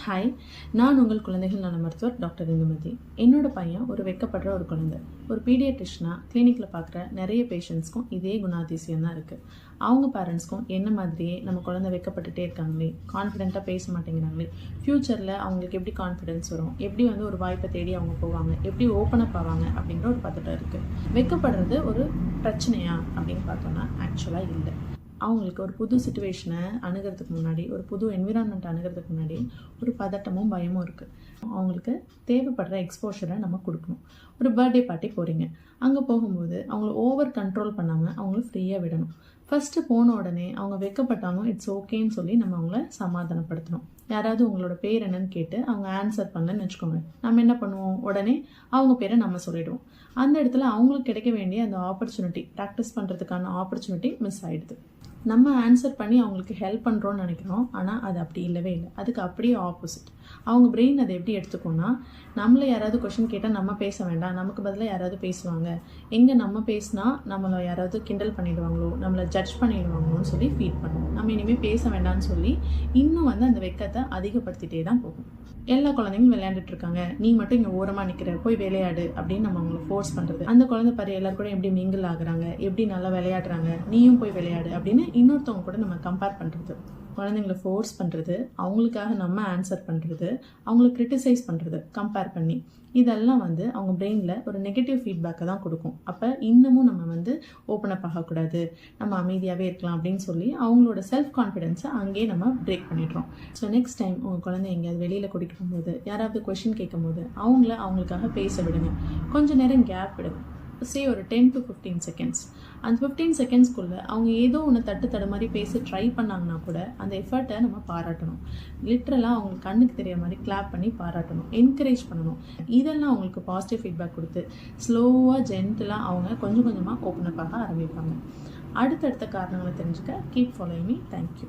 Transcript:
Hi, நான் உங்கள் குழந்தைகள் நல மருத்துவர் டாக்டர் இந்துமதி. என்னோட பையன் ஒரு வெட்கப்படுற ஒரு குழந்தை. ஒரு பீடியாட்ரிஷனாக கிளினிக்கில் பார்க்குற நிறைய பேஷண்ட்ஸ்க்கும் இதே குணாதிசயம் தான் இருக்குது. அவங்க பேரண்ட்ஸ்க்கும் என்ன மாதிரியே நம்ம குழந்தை வெட்கப்பட்டுட்டே இருக்காங்களே, கான்ஃபிடென்ட்டாக பேச மாட்டேங்கிறாங்களே, ஃப்யூச்சரில் அவங்களுக்கு எப்படி கான்ஃபிடென்ஸ் வரும், எப்படி ஒரு வாய்ப்பை தேடி அவங்க போவாங்க, எப்படி ஓப்பன் அப் ஆவாங்க அப்படிங்கிற ஒரு பதட்டம் இருக்குது. வெட்கப்படுறது ஒரு பிரச்சனையா அப்படின்னு பார்த்தோன்னா ஆக்சுவலாக இல்லை. அவங்களுக்கு ஒரு புது சிச்சுவேஷனை அணுகிறதுக்கு முன்னாடி, ஒரு புது என்விரான்மெண்ட் அணுகிறதுக்கு முன்னாடி ஒரு பதட்டமும் பயமும் இருக்குது. அவங்களுக்கு தேவைப்படுற எக்ஸ்போஷரை நம்ம கொடுக்கணும். ஒரு பர்த்டே பார்ட்டி போகிறீங்க, அங்கே போகும்போது அவங்கள ஓவர் கண்ட்ரோல் பண்ணாமல் அவங்கள ஃப்ரீயாக விடணும். ஃபஸ்ட்டு போன உடனே அவங்க வெட்கப்பட்டாலும் இட்ஸ் ஓகேன்னு சொல்லி நம்ம அவங்கள சமாதானப்படுத்தணும். யாராவது உங்களோட பேர் என்னன்னு கேட்டு அவங்க ஆன்சர் பண்ணலன்னு வச்சுக்கோங்க, நம்ம என்ன பண்ணுவோம், உடனே அவங்க பேரை நம்ம சொல்லிடுவோம். அந்த இடத்துல அவங்களுக்கு கிடைக்க வேண்டிய அந்த ஆப்பர்ச்சுனிட்டி, ப்ராக்டிஸ் பண்ணுறதுக்கான ஆப்பர்ச்சுனிட்டி மிஸ் ஆகிடுது. நம்ம ஆன்சர் பண்ணி அவங்களுக்கு ஹெல்ப் பண்ணுறோன்னு நினைக்கிறோம், ஆனால் அது அப்படி இல்லவே இல்லை. அதுக்கு அப்படியே ஆப்போசிட். அவங்க பிரெயின் அதை எப்படி எடுத்துக்கோன்னா, நம்மளை யாராவது கொஷின் கேட்டால் நம்ம பேச வேண்டாம், நமக்கு பதிலாக யாராவது பேசுவாங்க, எங்கே நம்ம பேசினா நம்மளை யாராவது கிண்டல் பண்ணிடுவாங்களோ, நம்மளை ஜட்ஜ் பண்ணிடுவாங்களோன்னு சொல்லி ஃபீல் பண்ணுவோம். நம்ம இனிமேல் பேச வேண்டாம்னு சொல்லி இன்னும் அந்த வெட்கத்தை அதிகப்படுத்திட்டே தான் போகும். எல்லா குழந்தைங்களும் விளையாண்டுட்டு இருக்காங்க, நீ மட்டும் இங்கே ஓரமாக நிற்கிற, போய் விளையாடு அப்படின்னு நம்ம அவங்களை ஃபோர்ஸ் பண்ணுறது. அந்த குழந்தை பாரு எல்லாரும் கூட எப்படி மிங்கிள் ஆகுறாங்க, எப்படி நல்லா விளையாடுறாங்க, நீயும் போய் விளையாடு அப்படின்னு இன்னொருத்தவங்க கூட நம்ம கம்பேர் பண்ணுறது. குழந்தைங்களை ஃபோர்ஸ் பண்ணுறது, அவங்களுக்காக நம்ம ஆன்சர் பண்ணுறது, அவங்கள கிரிட்டிசைஸ் பண்ணுறது கம்பேர் பண்ணி, இதெல்லாம் அவங்க பிரெயினில் ஒரு நெகட்டிவ் ஃபீட்பேக்கை தான் கொடுக்கும். அப்போ இன்னமும் நம்ம ஓப்பன் அப் ஆகக்கூடாது, நம்ம அமைதியாகவே இருக்கலாம் அப்படின்னு சொல்லி அவங்களோட செல்ஃப் கான்ஃபிடென்ஸை அங்கேயே நம்ம பிரேக் பண்ணிடுறோம். ஸோ நெக்ஸ்ட் டைம் உங்கள் குழந்தை எங்கேயாவது வெளியில் கூட்டிகிட்டு போகும்போது, யாராவது கொஷின் கேட்கும் போது அவங்களுக்காக பேச விடுங்க. கொஞ்சம் நேரம் கேப் விடுங்க. சே ஒரு 10 to 15 செகண்ட்ஸ். அந்த 15 செகண்ட்ஸ்குள்ளே அவங்க ஏதோ ஒன்று தடு மாதிரி பேச ட்ரை பண்ணாங்கன்னா கூட அந்த எஃபர்ட்டை நம்ம பாராட்டணும். லிட்ரலாக அவங்களுக்கு கண்ணுக்கு தெரிய மாதிரி கிளாப் பண்ணி பாராட்டணும், என்கரேஜ் பண்ணணும். இதெல்லாம் அவங்களுக்கு பாசிட்டிவ் ஃபீட்பேக் கொடுத்து ஸ்லோவாக ஜென்டலாக அவங்க கொஞ்சம் கொஞ்சமாக ஓப்பன் அப் ஆக ஆரம்பிப்பாங்க. அடுத்தடுத்த காரணங்களை தெரிஞ்சுக்க கீப் ஃபாலோயிங் மீ. தேங்க்யூ.